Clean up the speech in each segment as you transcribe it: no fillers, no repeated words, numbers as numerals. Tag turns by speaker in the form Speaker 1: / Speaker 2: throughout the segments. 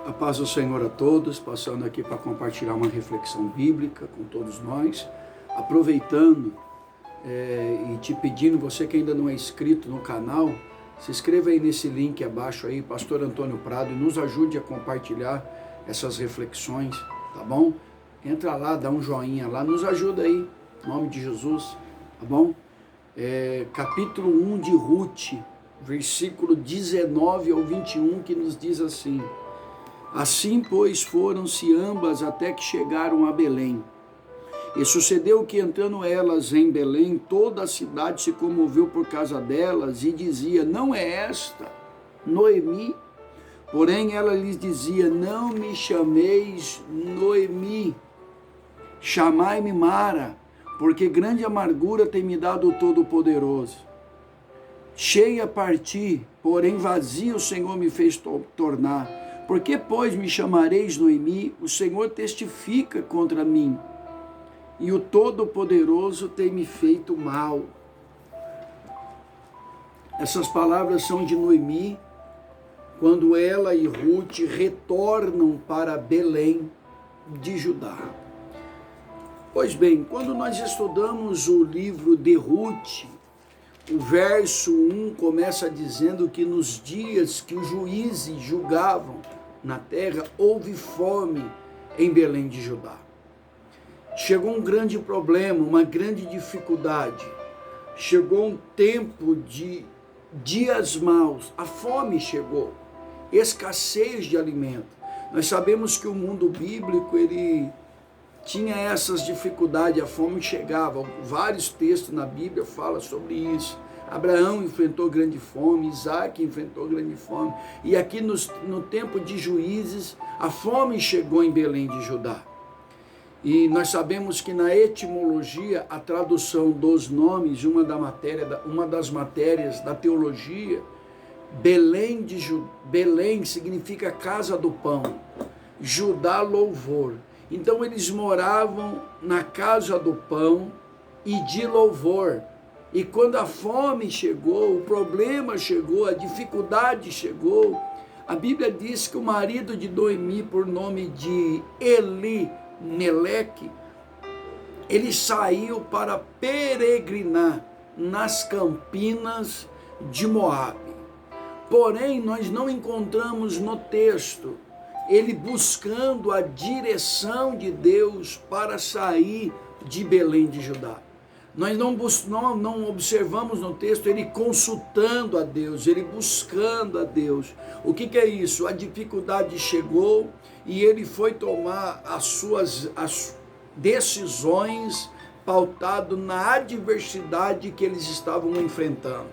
Speaker 1: A paz do Senhor a todos, passando aqui para compartilhar uma reflexão bíblica com todos nós, aproveitando e te pedindo, você que ainda não é inscrito no canal, se inscreva aí nesse link abaixo aí, Pastor Antônio Prado, e nos ajude a compartilhar essas reflexões, tá bom? Entra lá, dá um joinha lá, nos ajuda aí, em nome de Jesus, tá bom? Capítulo 1 de Ruth, versículo 19 ao 21, que nos diz assim: assim, pois, foram-se ambas até que chegaram a Belém. E sucedeu que, entrando elas em Belém, toda a cidade se comoveu por causa delas e dizia: não é esta Noemi? Porém, ela lhes dizia: não me chameis Noemi, chamai-me Mara, porque grande amargura tem me dado o Todo-Poderoso. Cheia parti, porém vazia o Senhor me fez tornar. Por que, pois, me chamareis Noemi? O Senhor testifica contra mim, e o Todo-Poderoso tem me feito mal. Essas palavras são de Noemi, quando ela e Ruth retornam para Belém de Judá. Pois bem, quando nós estudamos o livro de Ruth, o verso 1 começa dizendo que nos dias que os juízes julgavam na terra, houve fome em Belém de Judá. Chegou um grande problema, uma grande dificuldade. Chegou um tempo de dias maus. A fome chegou, escassez de alimento. Nós sabemos que o mundo bíblico, ele tinha essas dificuldades, a fome chegava. Vários textos na Bíblia falam sobre isso. Abraão enfrentou grande fome, Isaac enfrentou grande fome. E aqui no tempo de Juízes, a fome chegou em Belém de Judá. E nós sabemos que na etimologia, a tradução dos nomes, uma das matérias da teologia, Belém significa casa do pão, Judá louvor. Então eles moravam na casa do pão e de louvor. E quando a fome chegou, o problema chegou, a dificuldade chegou, a Bíblia diz que o marido de Noemi, por nome de Elimeleque, ele saiu para peregrinar nas campinas de Moabe. Porém, nós não encontramos no texto ele buscando a direção de Deus para sair de Belém de Judá. Nós não observamos no texto ele consultando a Deus, ele buscando a Deus. O que é isso? A dificuldade chegou e ele foi tomar as decisões pautado na adversidade que eles estavam enfrentando.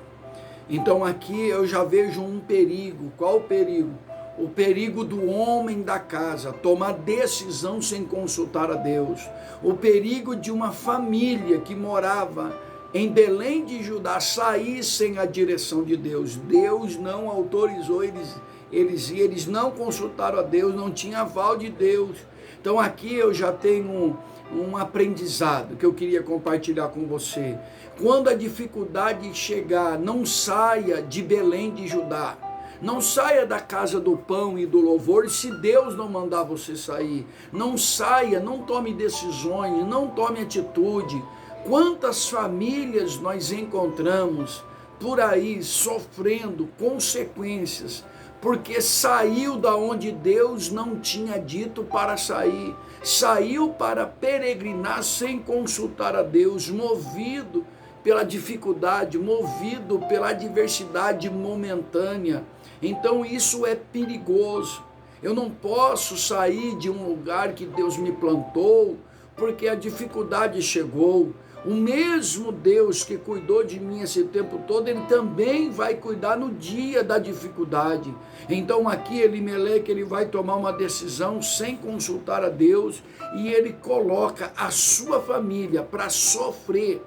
Speaker 1: Então aqui eu já vejo um perigo. Qual o perigo? O perigo do homem da casa tomar decisão sem consultar a Deus. O perigo de uma família que morava em Belém de Judá sair sem a direção de Deus. Deus não autorizou eles não consultaram a Deus, não tinha aval de Deus. Então aqui eu já tenho um aprendizado que eu queria compartilhar com você. Quando a dificuldade chegar, não saia de Belém de Judá. Não saia da casa do pão e do louvor se Deus não mandar você sair. Não saia, não tome decisões, não tome atitude. Quantas famílias nós encontramos por aí sofrendo consequências, porque saiu da onde Deus não tinha dito para sair. Saiu para peregrinar sem consultar a Deus, movido pela dificuldade, movido pela adversidade momentânea. Então isso é perigoso. Eu não posso sair de um lugar que Deus me plantou, porque a dificuldade chegou. O mesmo Deus que cuidou de mim esse tempo todo, ele também vai cuidar no dia da dificuldade. Então aqui Elimeleque, ele vai tomar uma decisão sem consultar a Deus, e ele coloca a sua família para sofrer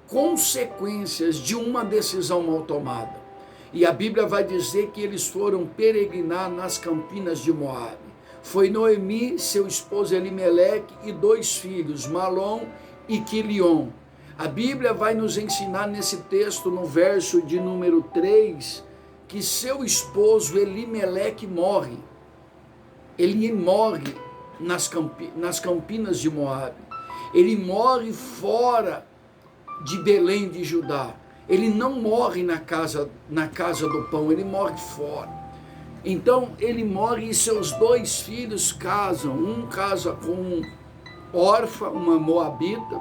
Speaker 1: consequências de uma decisão mal tomada. E a Bíblia vai dizer que eles foram peregrinar nas campinas de Moabe. Foi Noemi, seu esposo Elimeleque e 2 filhos, Malom e Quilion. A Bíblia vai nos ensinar nesse texto, no verso de número 3, que seu esposo Elimeleque morre. Ele morre nas campinas de Moabe. Ele morre fora de Belém de Judá. Ele não morre na casa do pão, ele morre fora. Então ele morre e seus 2 filhos casam. Um casa com Orfa, uma moabita,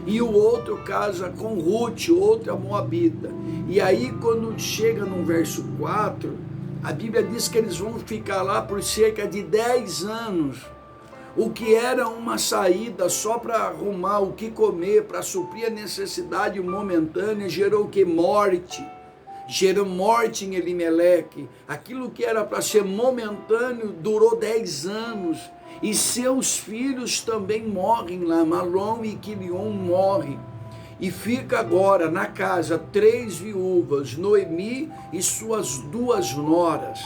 Speaker 1: e o outro casa com Ruth, outra moabita. E aí quando chega no verso 4, a Bíblia diz que eles vão ficar lá por cerca de 10 anos. O que era uma saída só para arrumar o que comer, para suprir a necessidade momentânea, gerou o que? Morte. Gerou morte em Elimeleque. Aquilo que era para ser momentâneo durou 10 anos. E seus filhos também morrem lá. Malom e Quilion morrem. E fica agora na casa 3 viúvas, Noemi e suas 2 noras.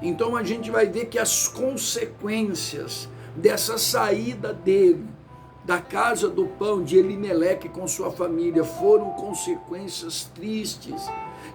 Speaker 1: Então a gente vai ver que as consequências dessa saída dele, da casa do pão de Elimeleque com sua família, foram consequências tristes,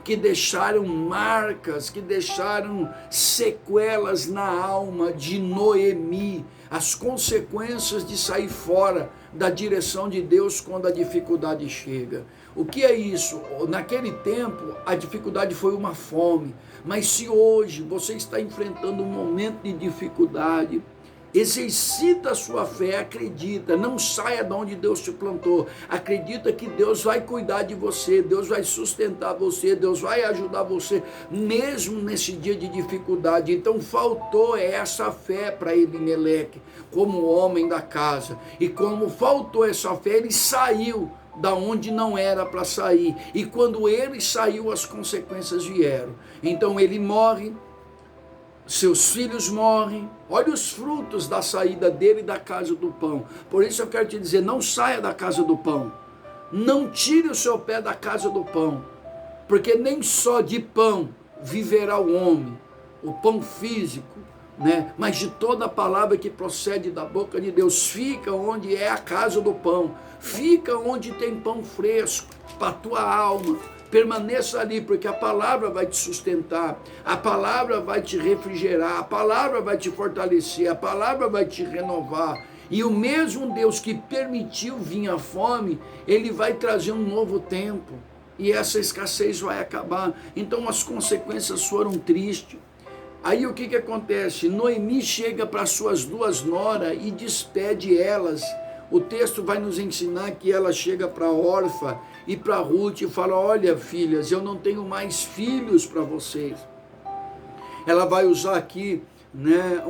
Speaker 1: que deixaram marcas, que deixaram sequelas na alma de Noemi, as consequências de sair fora da direção de Deus quando a dificuldade chega. O que é isso? Naquele tempo, a dificuldade foi uma fome, mas se hoje você está enfrentando um momento de dificuldade, exercita a sua fé, acredita, não saia de onde Deus te plantou, acredita que Deus vai cuidar de você, Deus vai sustentar você, Deus vai ajudar você, mesmo nesse dia de dificuldade. Então faltou essa fé para Elimeleque, como homem da casa, e como faltou essa fé, ele saiu da onde não era para sair, e quando ele saiu, as consequências vieram. Então ele morre, seus filhos morrem. Olha os frutos da saída dele da casa do pão. Por isso eu quero te dizer, não saia da casa do pão, não tire o seu pé da casa do pão, porque nem só de pão viverá o homem, o pão físico, né? Mas de toda a palavra que procede da boca de Deus. Fica onde é a casa do pão, fica onde tem pão fresco para a tua alma. Permaneça ali, porque a palavra vai te sustentar, a palavra vai te refrigerar, a palavra vai te fortalecer, a palavra vai te renovar. E o mesmo Deus que permitiu vir a fome, ele vai trazer um novo tempo, e essa escassez vai acabar. Então as consequências foram tristes. Aí o que acontece? Noemi chega para suas 2 noras e despede elas. O texto vai nos ensinar que ela chega para Orfa e para Ruth e fala: olha, filhas, eu não tenho mais filhos para vocês. Ela vai usar aqui, né,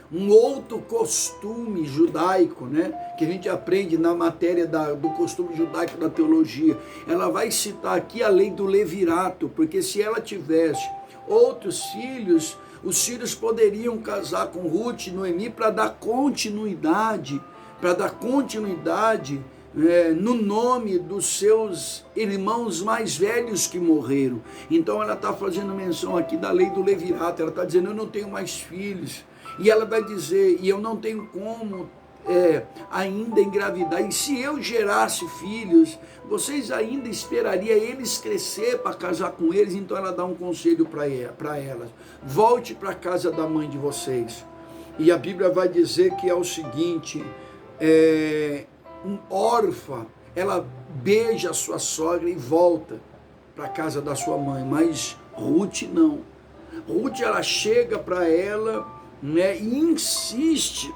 Speaker 1: um outro costume judaico, né, que a gente aprende na matéria do costume judaico da teologia. Ela vai citar aqui a lei do levirato, porque se ela tivesse outros filhos, os filhos poderiam casar com Ruth e Noemi para dar continuidade, no nome dos seus irmãos mais velhos que morreram. Então ela está fazendo menção aqui da lei do levirato. Ela está dizendo: eu não tenho mais filhos. E ela vai dizer: e eu não tenho como ainda engravidar. E se eu gerasse filhos, vocês ainda esperariam eles crescer para casar com eles? Então ela dá um conselho para elas: volte para a casa da mãe de vocês. E a Bíblia vai dizer que é o seguinte: Orfa, ela beija a sua sogra e volta para a casa da sua mãe, mas Ruth não. Ruth, ela chega para ela, né, e insiste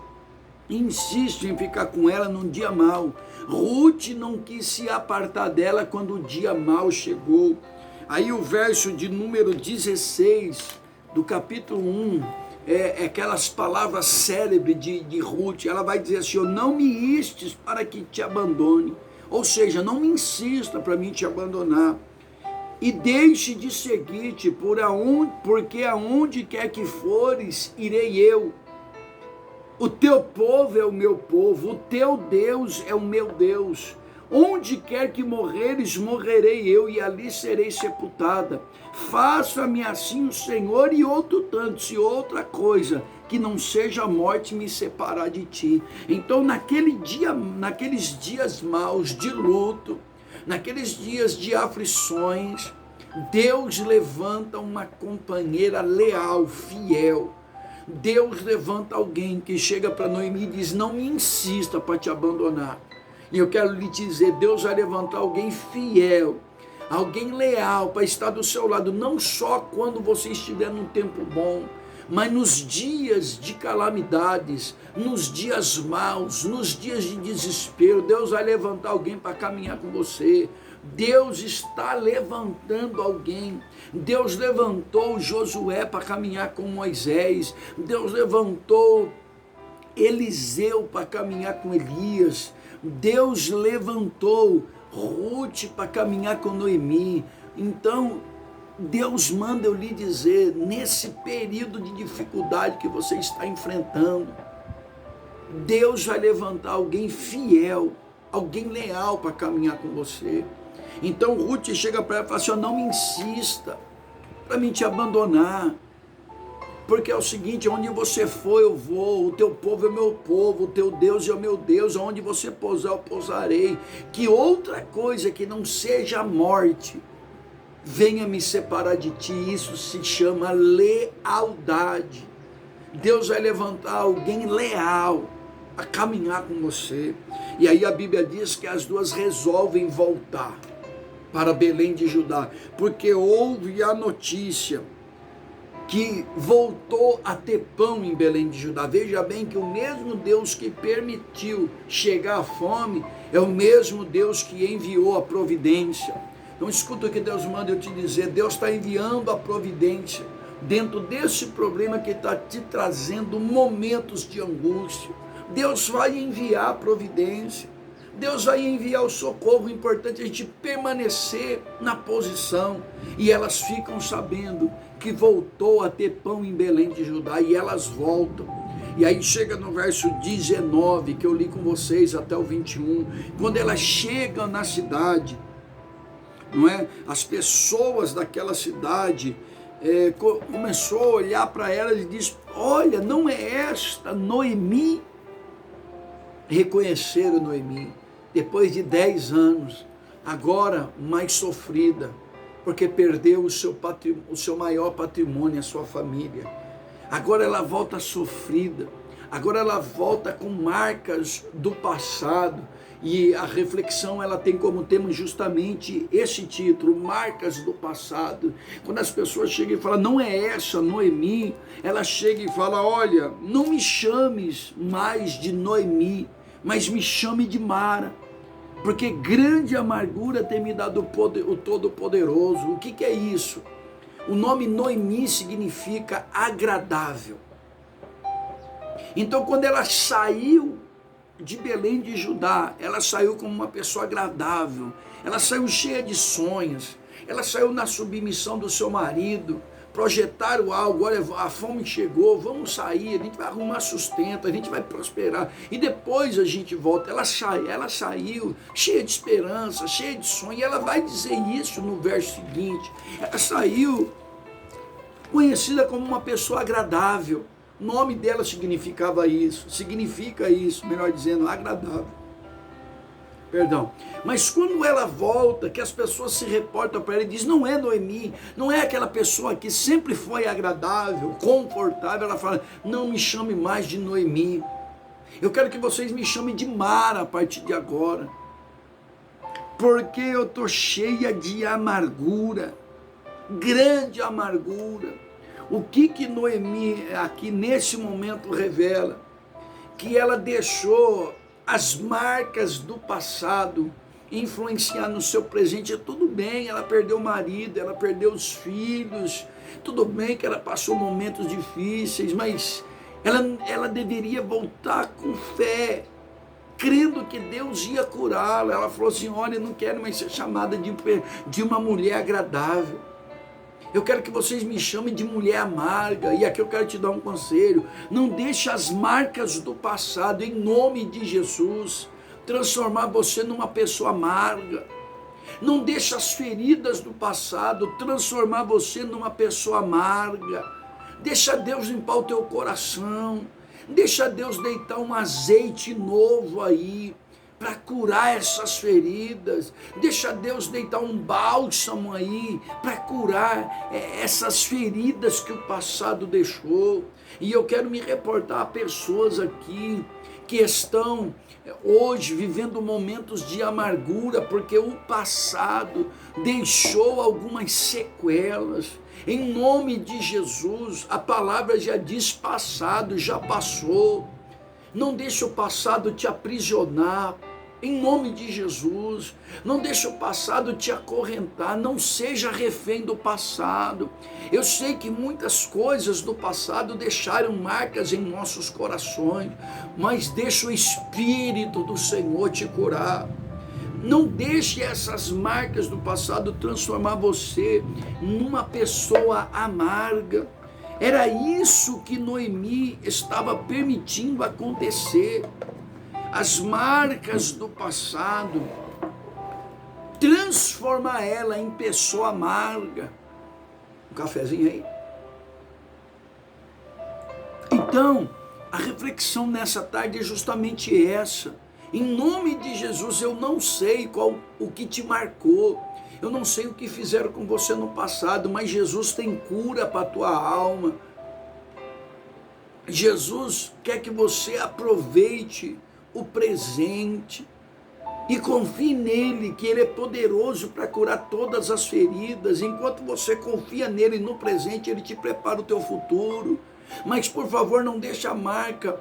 Speaker 1: em ficar com ela num dia mau. Ruth não quis se apartar dela quando o dia mau chegou. Aí o verso de número 16 do capítulo 1, aquelas palavras célebres de Ruth. Ela vai dizer assim: eu não me istes para que te abandone, ou seja, não me insista para mim te abandonar, e deixe de seguir-te, porque aonde quer que fores, irei eu. O teu povo é o meu povo, o teu Deus é o meu Deus. Onde quer que morreres, morrerei eu, e ali serei sepultada. Faça-me assim o Senhor, e outro tanto, se outra coisa, que não seja a morte me separar de ti. Então naqueles dias maus de luto, naqueles dias de aflições, Deus levanta uma companheira leal, fiel. Deus levanta alguém que chega para Noemi e diz: não me insista para te abandonar. E eu quero lhe dizer, Deus vai levantar alguém fiel, alguém leal para estar do seu lado, não só quando você estiver num tempo bom, mas nos dias de calamidades, nos dias maus, nos dias de desespero. Deus vai levantar alguém para caminhar com você. Deus está levantando alguém. Deus levantou Josué para caminhar com Moisés. Deus levantou Eliseu para caminhar com Elias. Deus levantou Ruth para caminhar com Noemi. Então, Deus manda eu lhe dizer, nesse período de dificuldade que você está enfrentando, Deus vai levantar alguém fiel, alguém leal para caminhar com você. Então Ruth chega para ela e fala assim: não me insista para mim te abandonar, porque é o seguinte, onde você for eu vou, o teu povo é meu povo, o teu Deus é o meu Deus, onde você pousar eu pousarei, que outra coisa que não seja a morte venha me separar de ti. Isso se chama lealdade. Deus vai levantar alguém leal a caminhar com você. E aí a Bíblia diz que as duas resolvem voltar para Belém de Judá, porque houve a notícia que voltou a ter pão em Belém de Judá. Veja bem que o mesmo Deus que permitiu chegar a fome é o mesmo Deus que enviou a providência. Então escuta o que Deus manda eu te dizer. Deus está enviando a providência dentro desse problema que está te trazendo momentos de angústia. Deus vai enviar a providência. Deus vai enviar o socorro. O importante é a gente permanecer na posição. E elas ficam sabendo que voltou a ter pão em Belém de Judá, e elas voltam. E aí chega no verso 19, que eu li com vocês até o 21, quando elas chegam na cidade, não é? As pessoas daquela cidade começou a olhar para elas e diz: olha, não é esta Noemi? Reconheceram Noemi, depois de 10 anos, agora mais sofrida, porque perdeu o seu maior patrimônio, a sua família. Agora ela volta sofrida, agora ela volta com marcas do passado. E a reflexão, ela tem como tema justamente esse título, marcas do passado. Quando as pessoas chegam e falam: não é essa Noemi, ela chega e fala: olha, não me chames mais de Noemi, mas me chame de Mara, porque grande amargura tem me dado o Todo-Poderoso. O que é isso? O nome Noemi significa agradável. Então, quando ela saiu de Belém de Judá, ela saiu como uma pessoa agradável, ela saiu cheia de sonhos, ela saiu na submissão do seu marido. Projetaram algo: olha, a fome chegou, vamos sair, a gente vai arrumar sustento, a gente vai prosperar, e depois a gente volta. Ela saiu cheia de esperança, cheia de sonho, e ela vai dizer isso no verso seguinte. Ela saiu conhecida como uma pessoa agradável. O nome dela significa isso, melhor dizendo, agradável. Perdão. Mas quando ela volta, que as pessoas se reportam para ela e dizem: não é Noemi, não é aquela pessoa que sempre foi agradável, confortável. Ela fala: não me chame mais de Noemi, eu quero que vocês me chamem de Mara a partir de agora, porque eu estou cheia de amargura, grande amargura. O que Noemi aqui nesse momento revela? Que ela deixou as marcas do passado influenciar no seu presente. Tudo bem, ela perdeu o marido, ela perdeu os filhos, tudo bem que ela passou momentos difíceis, mas ela deveria voltar com fé, crendo que Deus ia curá-la. Ela falou assim: olha, eu não quero mais ser chamada de uma mulher agradável, eu quero que vocês me chamem de mulher amarga. E aqui eu quero te dar um conselho: não deixe as marcas do passado, em nome de Jesus, transformar você numa pessoa amarga. Não deixe as feridas do passado transformar você numa pessoa amarga. Deixa Deus limpar o teu coração, deixa Deus deitar um azeite novo aí, para curar essas feridas. Deixa Deus deitar um bálsamo aí para curar essas feridas que o passado deixou. E eu quero me reportar a pessoas aqui que estão hoje vivendo momentos de amargura, porque o passado deixou algumas sequelas. Em nome de Jesus, a palavra já diz passado, já passou. Não deixe o passado te aprisionar. Em nome de Jesus, não deixe o passado te acorrentar, não seja refém do passado. Eu sei que muitas coisas do passado deixaram marcas em nossos corações, mas deixa o Espírito do Senhor te curar. Não deixe essas marcas do passado transformar você numa pessoa amarga. Era isso que Noemi estava permitindo acontecer. As marcas do passado, transformar ela em pessoa amarga. Um cafezinho aí? Então, a reflexão nessa tarde é justamente essa. Em nome de Jesus, eu não sei o que te marcou, eu não sei o que fizeram com você no passado, mas Jesus tem cura para a tua alma. Jesus quer que você aproveite o presente e confie nele, que ele é poderoso para curar todas as feridas. Enquanto você confia nele no presente, ele te prepara o teu futuro. Mas por favor, não deixe a marca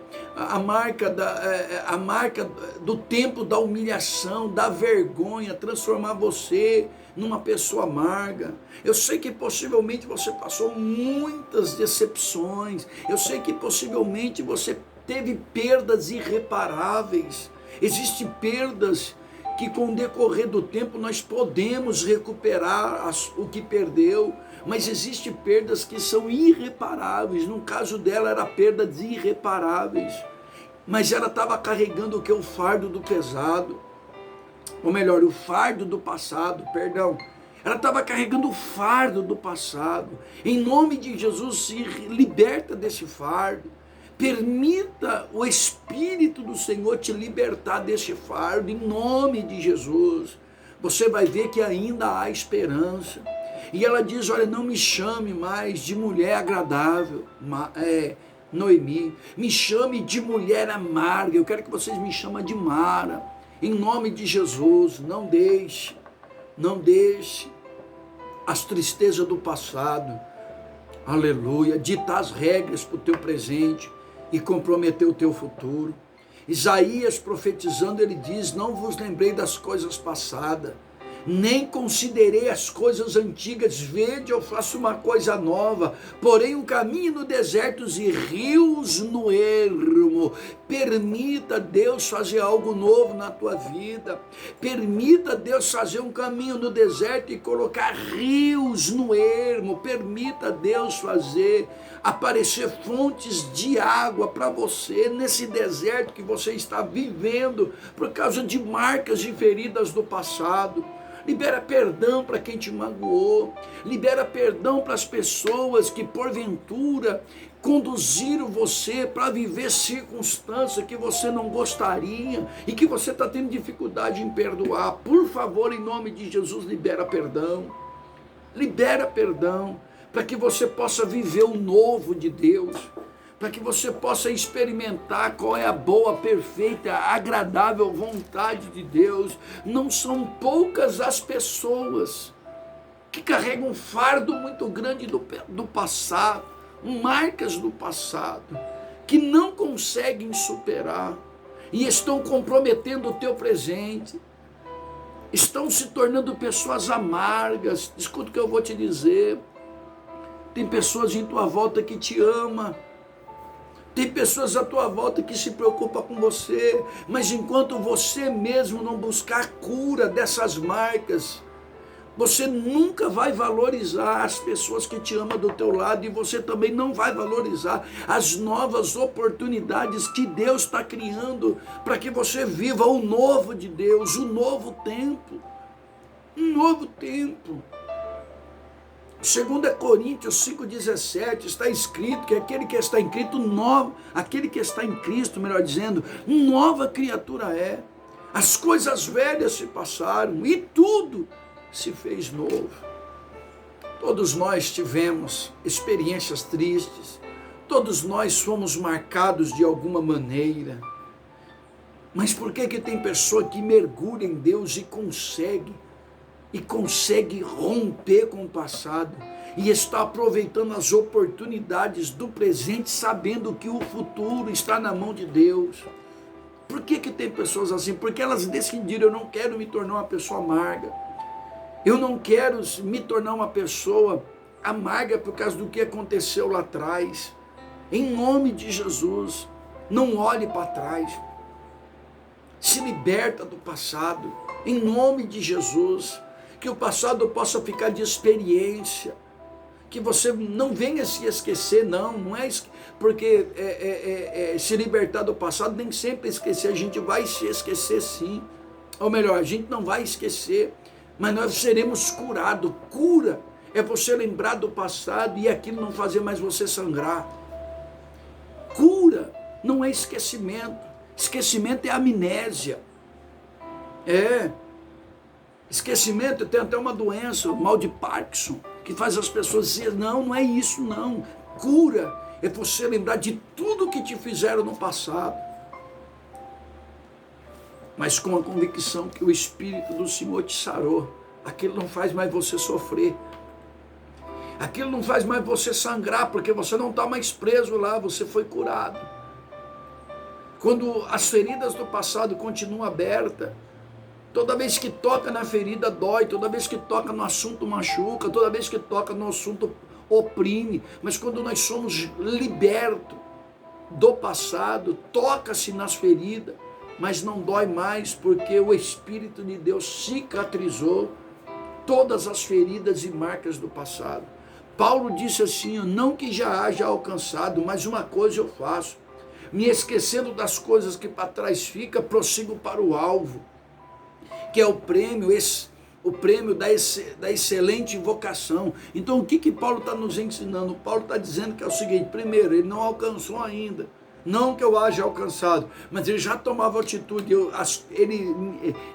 Speaker 1: do tempo da humilhação, da vergonha, transformar você numa pessoa amarga. Eu sei que possivelmente você passou muitas decepções, eu sei que possivelmente você teve perdas irreparáveis. Existem perdas que com o decorrer do tempo nós podemos recuperar o que perdeu, mas existem perdas que são irreparáveis. No caso dela era perdas irreparáveis, mas ela estava carregando o que? O fardo do pesado, ou melhor, o fardo do passado, perdão. Ela estava carregando o fardo do passado. Em nome de Jesus, se liberta desse fardo. Permita o Espírito do Senhor te libertar deste fardo, em nome de Jesus. Você vai ver que ainda há esperança. E ela diz, olha, não me chame mais de mulher agradável, Noemi. Me chame de mulher amarga. Eu quero que vocês me chamem de Mara. Em nome de Jesus, não deixe as tristezas do passado, aleluia, ditar as regras para o teu presente e comprometer o teu futuro. Isaías profetizando, ele diz, não vos lembrei das coisas passadas, nem considerei as coisas antigas, vede, eu faço uma coisa nova, porém um caminho no deserto e rios no ermo. Permita Deus fazer algo novo na tua vida, permita Deus fazer um caminho no deserto e colocar rios no ermo, permita Deus fazer aparecer fontes de água para você nesse deserto que você está vivendo por causa de marcas e feridas do passado. Libera perdão para quem te magoou, libera perdão para as pessoas que porventura conduziram você para viver circunstâncias que você não gostaria e que você está tendo dificuldade em perdoar. Por favor, em nome de Jesus, libera perdão para que você possa viver o novo de Deus, para que você possa experimentar qual é a boa, perfeita, agradável vontade de Deus. Não são poucas as pessoas que carregam um fardo muito grande do passado, marcas do passado, que não conseguem superar e estão comprometendo o teu presente, estão se tornando pessoas amargas. Escuta o que eu vou te dizer, tem pessoas em tua volta que te amam, tem pessoas à tua volta que se preocupam com você, mas enquanto você mesmo não buscar cura dessas marcas, você nunca vai valorizar as pessoas que te amam do teu lado, e você também não vai valorizar as novas oportunidades que Deus está criando para que você viva o novo de Deus, o novo tempo. Um novo tempo. 2 Coríntios 5,17 está escrito que aquele que está em Cristo, aquele que está em Cristo, melhor dizendo, nova criatura é. As coisas velhas se passaram e tudo se fez novo. Todos nós tivemos experiências tristes, todos nós fomos marcados de alguma maneira. Mas por que tem pessoa que mergulha em Deus e consegue romper com o passado e está aproveitando as oportunidades do presente, sabendo que o futuro está na mão de Deus? Por que tem pessoas assim? Porque elas decidiram: eu não quero me tornar uma pessoa amarga, eu não quero me tornar uma pessoa amarga por causa do que aconteceu lá atrás. Em nome de Jesus, não olhe para trás, se liberta do passado, em nome de Jesus. Que o passado possa ficar de experiência, que você não venha se esquecer, não é porque se libertar do passado, nem sempre esquecer, a gente vai se esquecer sim, ou melhor, a gente não vai esquecer, mas nós seremos curados. Cura é você lembrar do passado e aquilo não fazer mais você sangrar. Cura não é esquecimento, esquecimento é amnésia, esquecimento. Tem até uma doença, o mal de Parkinson, que faz as pessoas dizer: não é isso não. Cura é você lembrar de tudo que te fizeram no passado, mas com a convicção que o Espírito do Senhor te sarou. Aquilo não faz mais você sofrer, aquilo não faz mais você sangrar, porque você não está mais preso lá, você foi curado. Quando as feridas do passado continuam abertas, toda vez que toca na ferida dói, toda vez que toca no assunto machuca, toda vez que toca no assunto oprime. Mas quando nós somos libertos do passado, toca-se nas feridas, mas não dói mais, porque o Espírito de Deus cicatrizou todas as feridas e marcas do passado. Paulo disse assim: não que já haja alcançado, mas uma coisa eu faço, me esquecendo das coisas que para trás fica, prossigo para o alvo, que é o prêmio da excelente vocação. Então o que Paulo está nos ensinando? Paulo está dizendo que é o seguinte: primeiro, ele não alcançou ainda, não que eu haja alcançado, mas ele já tomava atitude. Ele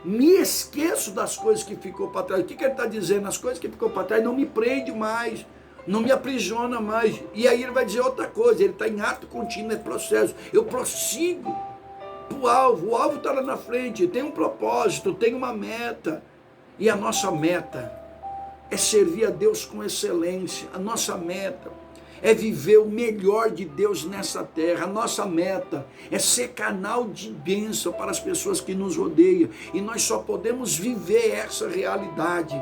Speaker 1: me esqueço das coisas que ficou para trás. O que ele está dizendo? As coisas que ficou para trás não me prende mais, não me aprisiona mais. E aí ele vai dizer outra coisa, ele está em ato contínuo, é processo. Eu prossigo para o alvo está lá na frente, tem um propósito, tem uma meta. E a nossa meta é servir a Deus com excelência. A nossa meta é viver o melhor de Deus nessa terra. A nossa meta é ser canal de bênção para as pessoas que nos rodeiam. E nós só podemos viver essa realidade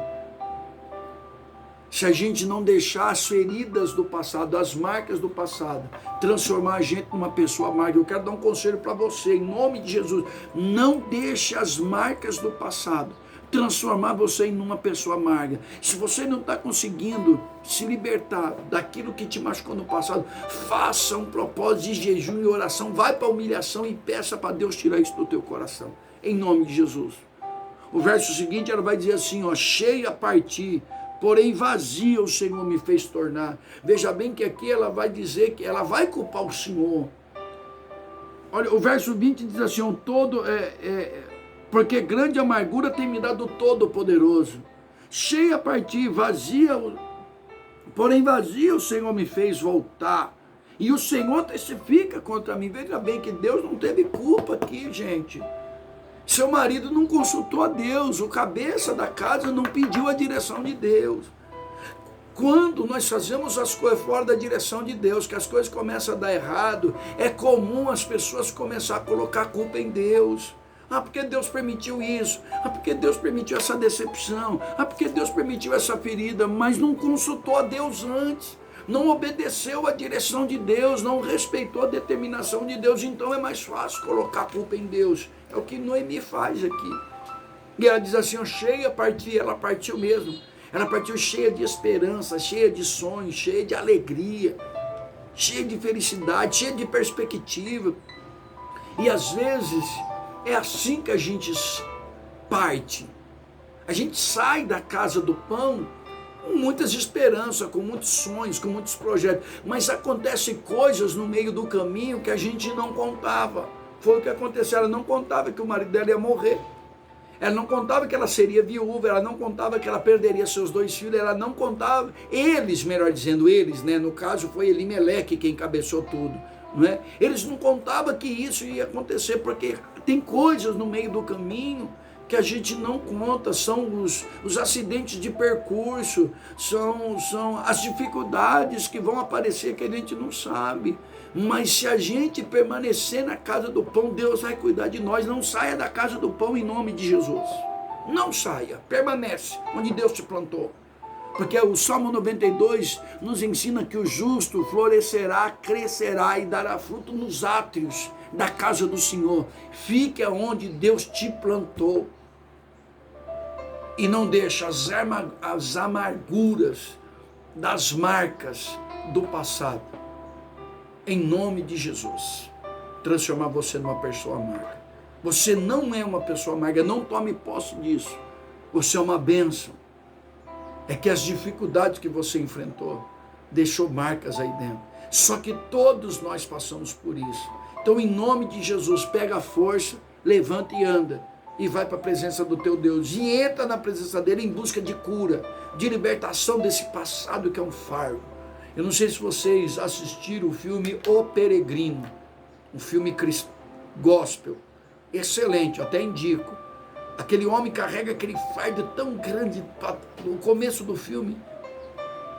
Speaker 1: se a gente não deixar as feridas do passado, as marcas do passado, transformar a gente numa pessoa amarga. Eu quero dar um conselho para você, em nome de Jesus: não deixe as marcas do passado transformar você em uma pessoa amarga. Se você não está conseguindo se libertar daquilo que te machucou no passado, faça um propósito de jejum e oração, vai para a humilhação e peça para Deus tirar isso do teu coração, em nome de Jesus. O verso seguinte, ela vai dizer assim, cheia a partir, porém vazia o Senhor me fez tornar. Veja bem que aqui ela vai dizer que ela vai culpar o Senhor. Olha, o verso 20 diz assim: porque grande amargura tem me dado o Todo-Poderoso. Cheia a partir, vazia, porém vazia o Senhor me fez voltar. E o Senhor testifica contra mim. Veja bem que Deus não teve culpa aqui, gente. Seu marido não consultou a Deus, o cabeça da casa não pediu a direção de Deus. Quando nós fazemos as coisas fora da direção de Deus, que as coisas começam a dar errado, é comum as pessoas começarem a colocar a culpa em Deus. Porque Deus permitiu isso, porque Deus permitiu essa decepção, porque Deus permitiu essa ferida, mas não consultou a Deus antes, não obedeceu a direção de Deus, não respeitou a determinação de Deus. Então é mais fácil colocar a culpa em Deus. É o que Noemi faz aqui. E ela diz assim: cheia a partir, ela partiu mesmo. Ela partiu cheia de esperança, cheia de sonhos, cheia de alegria, cheia de felicidade, cheia de perspectiva. E às vezes é assim que a gente parte. A gente sai da casa do pão com muitas esperanças, com muitos sonhos, com muitos projetos. Mas acontecem coisas no meio do caminho que a gente não contava. Foi o que aconteceu. Ela não contava que o marido dela ia morrer. Ela não contava que ela seria viúva, ela não contava que ela perderia seus 2 filhos, ela não contava, melhor dizendo, né? No caso foi Elimeleque quem encabeçou tudo, não é? Eles não contavam que isso ia acontecer, porque tem coisas no meio do caminho que a gente não conta, são os acidentes de percurso, são as dificuldades que vão aparecer que a gente não sabe. Mas se a gente permanecer na casa do pão, Deus vai cuidar de nós. Não saia da casa do pão em nome de Jesus. Não saia, permanece onde Deus te plantou. Porque o Salmo 92 nos ensina que o justo florescerá, crescerá e dará fruto nos átrios da casa do Senhor. Fique onde Deus te plantou. E não deixe as amarguras das marcas do passado, em nome de Jesus, transformar você numa pessoa amarga. Você não é uma pessoa amarga, não tome posse disso. Você é uma bênção. É que as dificuldades que você enfrentou deixou marcas aí dentro. Só que todos nós passamos por isso. Então, em nome de Jesus, pega a força, levanta e anda. E vai para a presença do teu Deus. E entra na presença dele em busca de cura, de libertação desse passado que é um fardo. Eu não sei se vocês assistiram o filme O Peregrino, um filme gospel, excelente, eu até indico. Aquele homem carrega aquele fardo tão grande no começo do filme,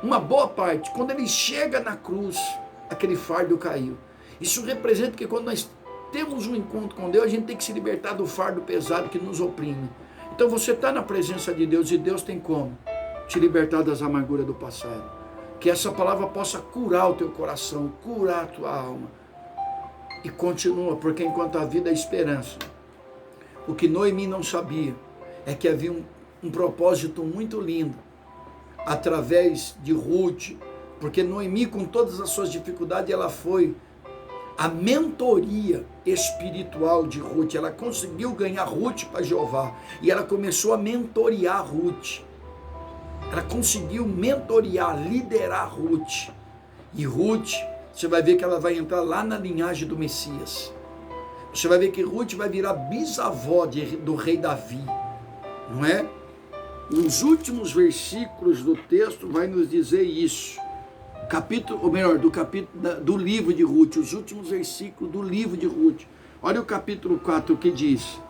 Speaker 1: uma boa parte, quando ele chega na cruz, aquele fardo caiu. Isso representa que quando nós temos um encontro com Deus, a gente tem que se libertar do fardo pesado que nos oprime. Então você está na presença de Deus, e Deus tem como te libertar das amarguras do passado. Que essa palavra possa curar o teu coração, curar a tua alma. E continua, porque enquanto a vida é esperança. O que Noemi não sabia é que havia um propósito muito lindo através de Ruth, porque Noemi, com todas as suas dificuldades, ela foi a mentoria espiritual de Ruth. Ela conseguiu ganhar Ruth para Jeová e ela começou a mentorear Ruth. Ela conseguiu mentorear, liderar Ruth. E Ruth, você vai ver que ela vai entrar lá na linhagem do Messias. Você vai ver que Ruth vai virar bisavó do rei Davi, não é? Nos últimos versículos do texto vai nos dizer isso. Do livro de Ruth, os últimos versículos do livro de Ruth. Olha o capítulo 4 que diz: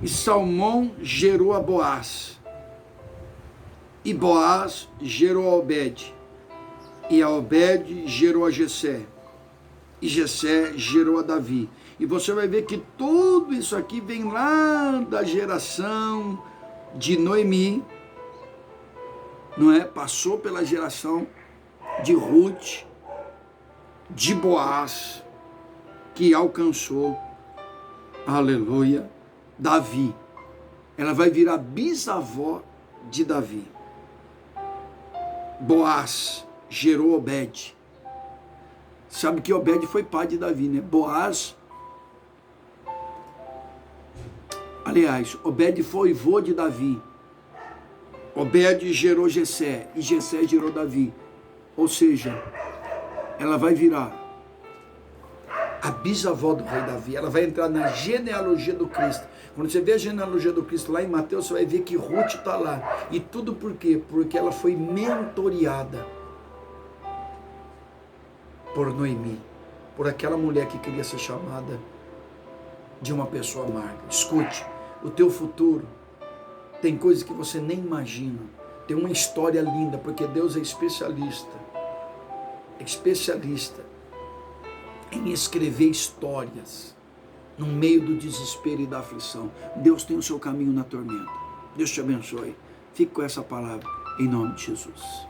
Speaker 1: E Salmão gerou a Boaz, e Boaz gerou a Obed, e a Obed gerou a Jessé, e Jessé gerou a Davi. E você vai ver que tudo isso aqui vem lá da geração de Noemi, não é? Passou pela geração de Ruth, de Boaz, que alcançou, aleluia, Davi. Ela vai virar bisavó de Davi. Boaz gerou Obed. Sabe que Obed foi pai de Davi, né? Obed foi vô de Davi. Obed gerou Jessé, e Jessé gerou Davi. Ou seja, ela vai virar a bisavó do rei Davi. Ela vai entrar na genealogia do Cristo. Quando você vê a genealogia do Cristo lá em Mateus, você vai ver que Ruth está lá. E tudo por quê? Porque ela foi mentoreada por Noemi, por aquela mulher que queria ser chamada de uma pessoa amarga. Escute, o teu futuro tem coisas que você nem imagina. Tem uma história linda, porque Deus é especialista em escrever histórias no meio do desespero e da aflição. Deus tem o seu caminho na tormenta. Deus te abençoe. Fique com essa palavra em nome de Jesus.